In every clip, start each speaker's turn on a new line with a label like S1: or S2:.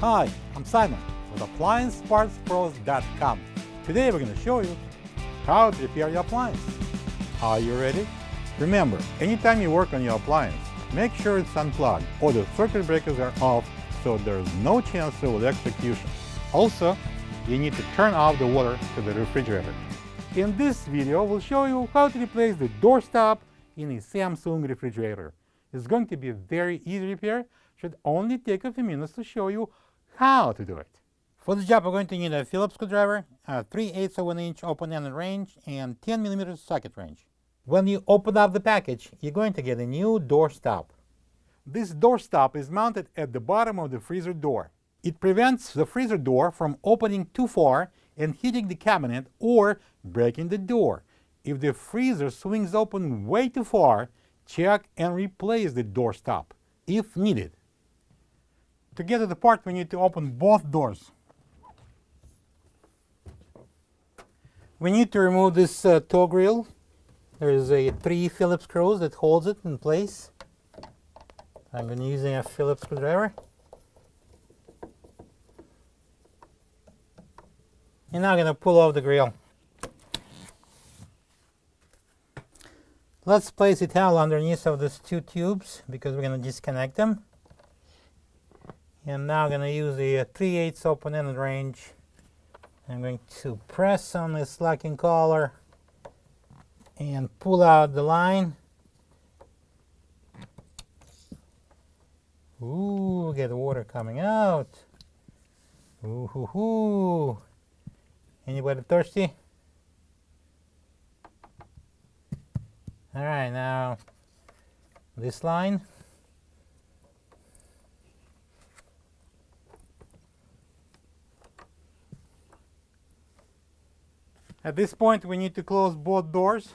S1: Hi, I'm Simon with AppliancePartsPros.com. Today we're going to show you how to repair your appliance. Are you ready? Remember, anytime you work on your appliance, make sure it's unplugged or the circuit breakers are off so there's no chance of electrocution. Also, you need to turn off the water to the refrigerator. In this video, we'll show you how to replace the doorstop in a Samsung refrigerator. It's going to be a very easy repair. Should only take a few minutes to show you how to do it. For this job, we're going to need a Phillips screwdriver, a 3/8 of an inch open-ended wrench, and 10 millimeter socket wrench. When you open up the package, you're going to get a new doorstop. This doorstop is mounted at the bottom of the freezer door. It prevents the freezer door from opening too far and hitting the cabinet or breaking the door. If the freezer swings open way too far, check and replace the doorstop if needed. To get it apart, we need to open both doors. We need to remove this toe grill. There is a 3 Phillips screws that holds it in place. I'm going to use a Phillips screwdriver. And now I'm going to pull off the grill. Let's place a towel underneath of these 2 tubes because we're going to disconnect them. And now I'm going to use the 3/8 open-ended wrench. I'm going to press on this locking collar and pull out the line. Ooh, get the water coming out. Ooh, hoo, hoo. Anybody thirsty? All right, now this line. At this point, we need to close both doors,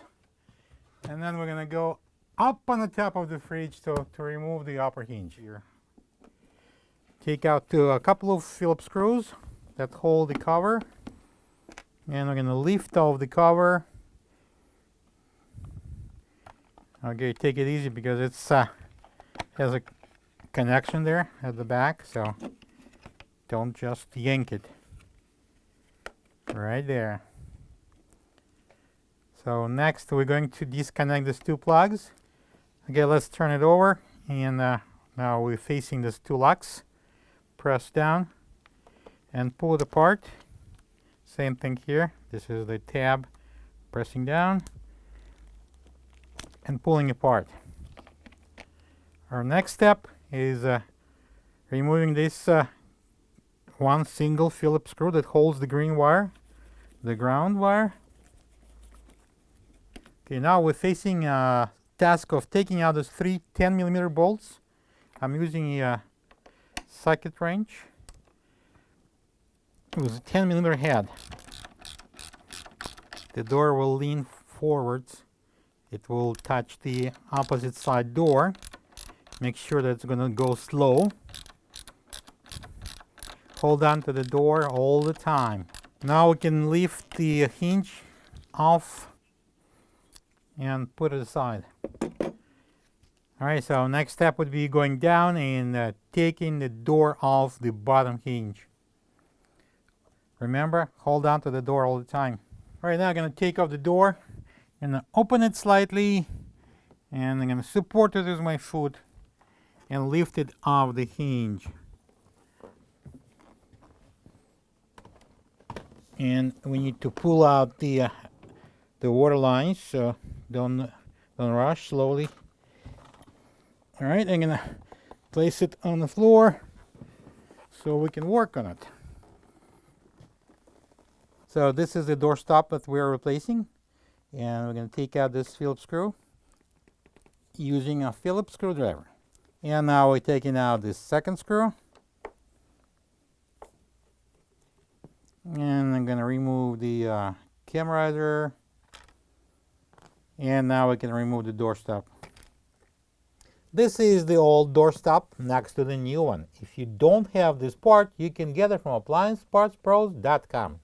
S1: and then we're going to go up on the top of the fridge to remove the upper hinge here. Take out a couple of Phillips screws that hold the cover, and we're going to lift off the cover. Okay, take it easy because it's has a connection there at the back, so don't just yank it. Right there. So next we're going to disconnect these 2 plugs. Okay, let's turn it over, and now we're facing these 2 locks. Press down and pull it apart. Same thing here. This is the tab, pressing down and pulling apart. Our next step is removing this one single Phillips screw that holds the green wire, the ground wire. Okay, now we're facing a task of taking out those 3 10 millimeter bolts. I'm using a socket wrench. It was a 10 millimeter head. The door will lean forwards. It will touch the opposite side door. Make sure that it's going to go slow. Hold on to the door all the time. Now we can lift the hinge off and put it aside. Alright, so next step would be going down and taking the door off the bottom hinge. Remember, hold on to the door all the time. Alright, now I'm going to take off the door and open it slightly, and I'm going to support it with my foot and lift it off the hinge. And we need to pull out the water lines, so don't rush, slowly. All right, I'm gonna place it on the floor so we can work on it. So this is the doorstop that we're replacing, and we're gonna take out this Phillips screw using a Phillips screwdriver. And now we're taking out this second screw, and I'm gonna remove the cam riser. And now we can remove the doorstop. This is the old doorstop next to the new one. If you don't have this part, you can get it from AppliancePartsPros.com.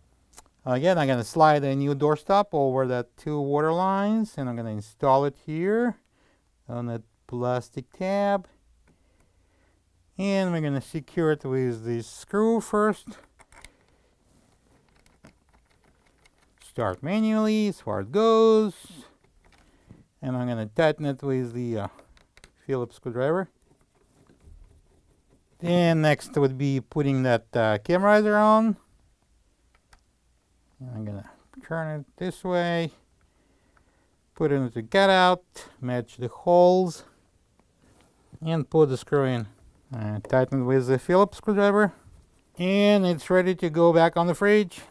S1: Again, I'm going to slide a new doorstop over the 2 water lines, and I'm going to install it here on that plastic tab. And we're going to secure it with this screw first. Start manually as far as it goes. And I'm going to tighten it with the Phillips screwdriver. Then next would be putting that cam riser on. And I'm going to turn it this way. Put it into cutout, match the holes, and put the screw in. Tighten with the Phillips screwdriver, and it's ready to go back on the fridge.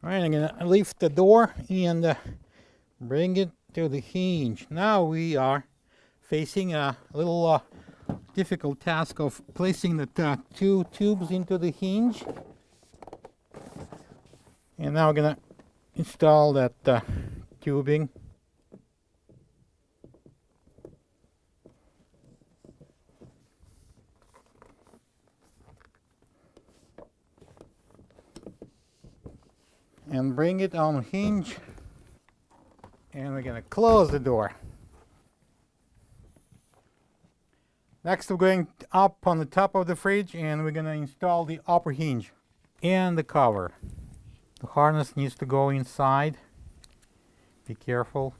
S1: All right, I'm gonna lift the door and bring it to the hinge. Now we are facing a little difficult task of placing the two tubes into the hinge. And now we're gonna install that tubing. And bring it on hinge, and we're going to close the door. Next, we're going up on the top of the fridge, and we're going to install the upper hinge and the cover. The harness needs to go inside. Be careful.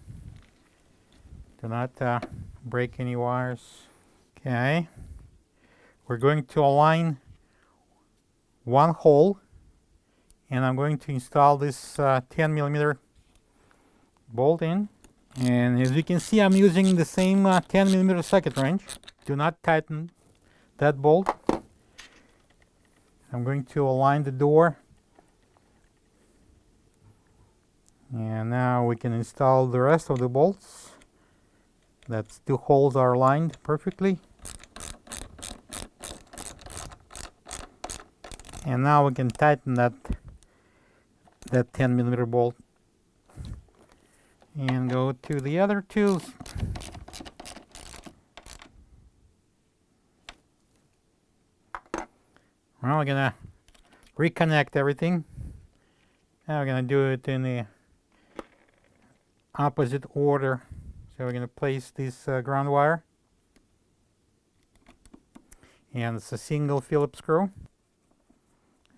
S1: Do not break any wires. Okay. We're going to align one hole. And I'm going to install this 10mm bolt in. And as you can see, I'm using the same 10mm socket wrench. Do not tighten that bolt. I'm going to align the door. And now we can install the rest of the bolts. That's two holes are aligned perfectly. And now we can tighten that 10mm bolt and go to the other two. Well, we're gonna reconnect everything. Now we're gonna do it in the opposite order. So we're gonna place this ground wire, and it's a single Phillips screw.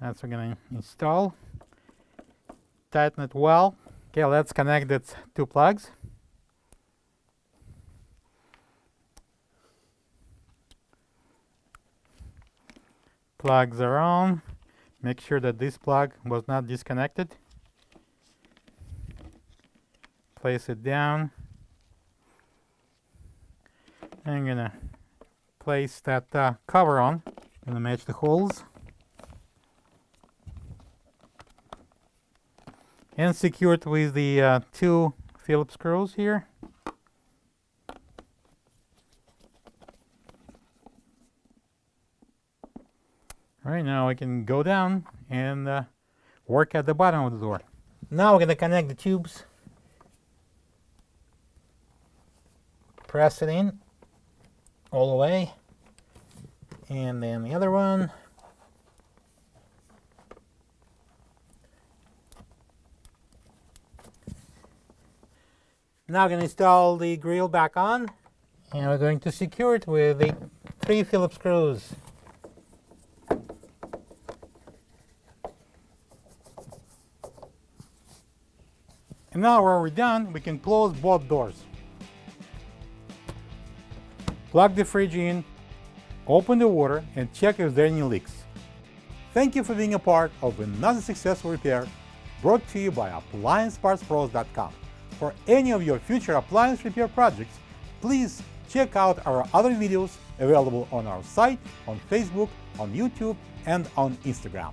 S1: That's what we're gonna install. Tighten it well. Okay, let's connect the two plugs. Plugs are on. Make sure that this plug was not disconnected. Place it down. I'm gonna place that cover on. Gonna match the holes. And secure it with the two Phillips screws here. All right, now I can go down and work at the bottom of the door. Now we're going to connect the tubes. Press it in all the way. And then the other one. Now I'm going to install the grill back on, and we're going to secure it with the 3 Phillips screws. And now when we're done, we can close both doors. Plug the fridge in, open the water, and check if there are any leaks. Thank you for being a part of another successful repair brought to you by AppliancePartsPros.com. For any of your future appliance repair projects, please check out our other videos available on our site, on Facebook, on YouTube, and on Instagram.